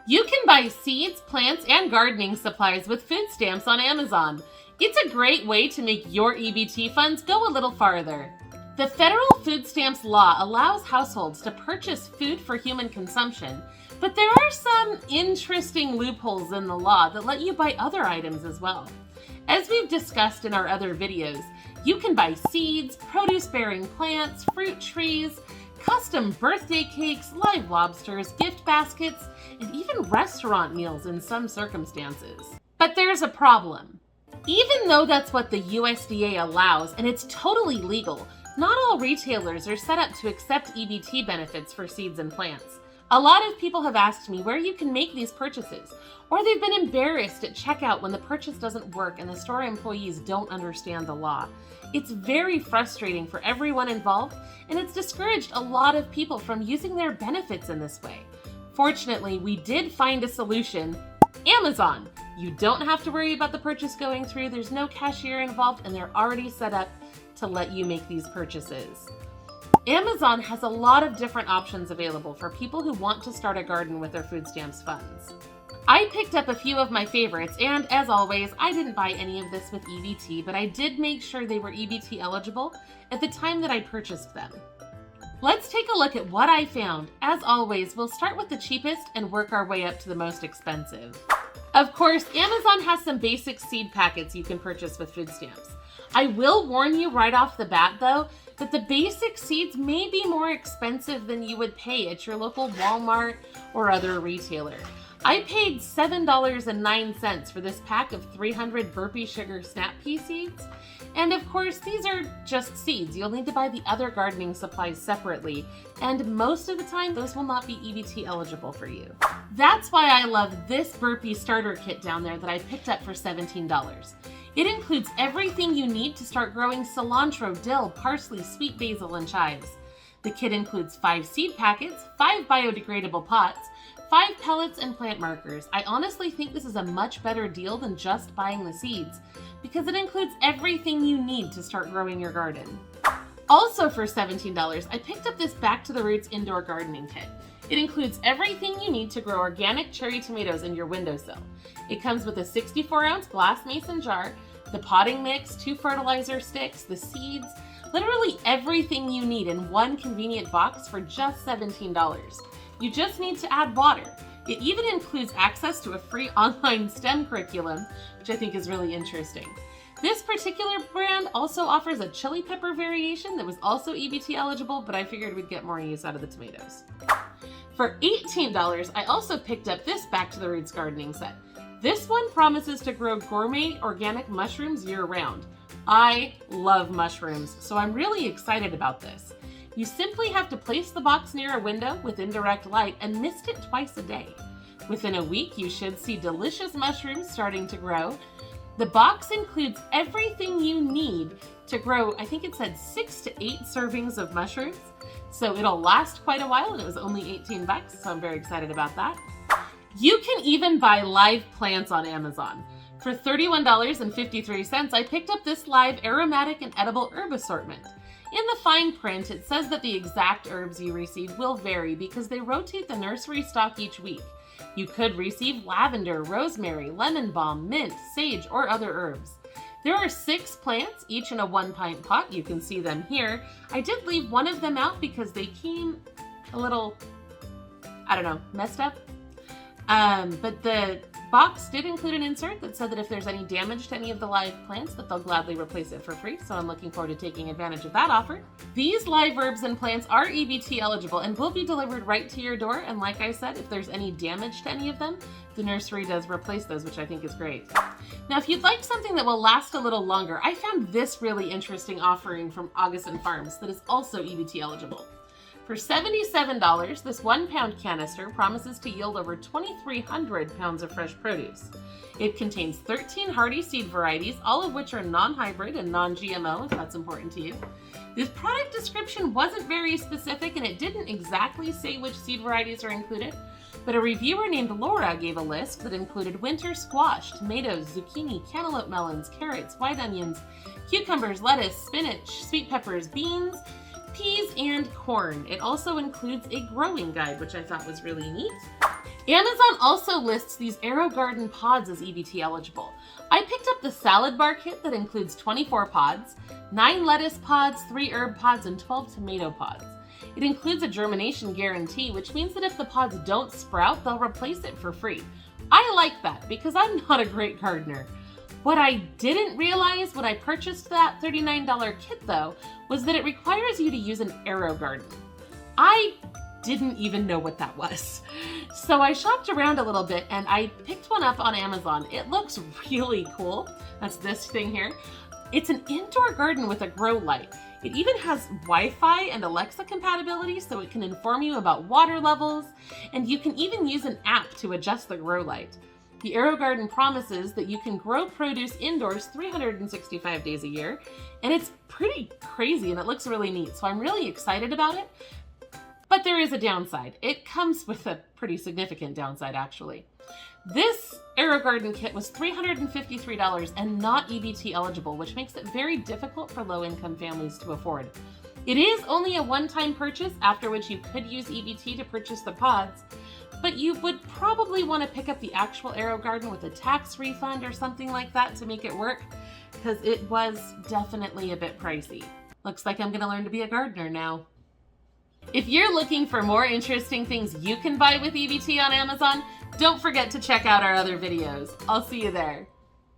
You can buy seeds, plants, and gardening supplies with food stamps on Amazon. It's a great way to make your EBT funds go a little farther. The federal food stamps law allows households to purchase food for human consumption, but there are some interesting loopholes in the law that let you buy other items as well. As we've discussed in our other videos, you can buy seeds, produce-bearing plants, fruit trees, custom birthday cakes, live lobsters, gift baskets, and even restaurant meals in some circumstances. But there's a problem. Even though that's what the USDA allows and it's totally legal, not all retailers are set up to accept EBT benefits for seeds and plants. A lot of people have asked me where you can make these purchases, or they've been embarrassed at checkout when the purchase doesn't work and the store employees don't understand the law. It's very frustrating for everyone involved, and it's discouraged a lot of people from using their benefits in this way. Fortunately, we did find a solution: Amazon. You don't have to worry about the purchase going through, there's no cashier involved, and they're already set up to let you make these purchases. Amazon has a lot of different options available for people who want to start a garden with their food stamps funds. I picked up a few of my favorites, and as always, I didn't buy any of this with EBT, but I did make sure they were EBT eligible at the time that I purchased them. Let's take a look at what I found. As always, we'll start with the cheapest and work our way up to the most expensive. Of course, Amazon has some basic seed packets you can purchase with food stamps. I will warn you right off the bat, though, that the basic seeds may be more expensive than you would pay at your local Walmart or other retailer. I paid $7.09 for this pack of 300 Burpee Sugar Snap Pea seeds. And of course, these are just seeds. You'll need to buy the other gardening supplies separately, and most of the time, those will not be EBT eligible for you. That's why I love this Burpee starter kit down there that I picked up for $17. It includes everything you need to start growing cilantro, dill, parsley, sweet basil, and chives. The kit includes 5 seed packets, 5 biodegradable pots, 5 pellets, and plant markers. I honestly think this is a much better deal than just buying the seeds, because it includes everything you need to start growing your garden. Also for $17, I picked up this Back to the Roots indoor gardening kit. It includes everything you need to grow organic cherry tomatoes in your windowsill. It comes with a 64-ounce glass mason jar, the potting mix, 2 fertilizer sticks, the seeds, literally everything you need in one convenient box for just $17. You just need to add water. It even includes access to a free online STEM curriculum, which I think is really interesting. This particular brand also offers a chili pepper variation that was also EBT eligible, but I figured we'd get more use out of the tomatoes. For $18, I also picked up this Back to the Roots gardening set. This one promises to grow gourmet organic mushrooms year-round. I love mushrooms, so I'm really excited about this. You simply have to place the box near a window with indirect light and mist it twice a day. Within a week, you should see delicious mushrooms starting to grow. The box includes everything you need to grow, I think it said 6 to 8 servings of mushrooms. So it'll last quite a while, and it was only $18, so I'm very excited about that. You can even buy live plants on Amazon. For $31.53, I picked up this live aromatic and edible herb assortment. In the fine print, it says that the exact herbs you receive will vary because they rotate the nursery stock each week. You could receive lavender, rosemary, lemon balm, mint, sage, or other herbs. There are 6 plants, each in a 1-pint pot. You can see them here. I did leave one of them out because they came a little, messed up. But the box did include an insert that said that if there's any damage to any of the live plants, that they'll gladly replace it for free, so I'm looking forward to taking advantage of that offer. These live herbs and plants are EBT eligible and will be delivered right to your door, and like I said, if there's any damage to any of them, the nursery does replace those, which I think is great. Now, if you'd like something that will last a little longer, I found this really interesting offering from Augustin Farms that is also EBT eligible. For $77, this 1-pound canister promises to yield over 2,300 pounds of fresh produce. It contains 13 hardy seed varieties, all of which are non-hybrid and non-GMO, if that's important to you. This product description wasn't very specific, and it didn't exactly say which seed varieties are included, but a reviewer named Laura gave a list that included winter squash, tomatoes, zucchini, cantaloupe melons, carrots, white onions, cucumbers, lettuce, spinach, sweet peppers, beans, peas, and corn. It also includes a growing guide, which I thought was really neat. Amazon also lists these AeroGarden pods as EBT eligible. I picked up the salad bar kit that includes 24 pods, 9 lettuce pods, 3 herb pods, and 12 tomato pods. It includes a germination guarantee, which means that if the pods don't sprout, they'll replace it for free. I like that because I'm not a great gardener. What I didn't realize when I purchased that $39 kit though, was that it requires you to use an AeroGarden. I didn't even know what that was. So I shopped around a little bit and I picked one up on Amazon. It looks really cool. That's this thing here. It's an indoor garden with a grow light. It even has Wi-Fi and Alexa compatibility, so it can inform you about water levels, and you can even use an app to adjust the grow light. The AeroGarden promises that you can grow produce indoors 365 days a year, and it's pretty crazy and it looks really neat, so I'm really excited about it. But there is a downside. It comes with a pretty significant downside, actually. This AeroGarden kit was $353 and not EBT eligible, which makes it very difficult for low-income families to afford. It is only a one-time purchase, after which you could use EBT to purchase the pods, but you would probably want to pick up the actual AeroGarden with a tax refund or something like that to make it work, because it was definitely a bit pricey. Looks like I'm going to learn to be a gardener now. If you're looking for more interesting things you can buy with EBT on Amazon, don't forget to check out our other videos. I'll see you there.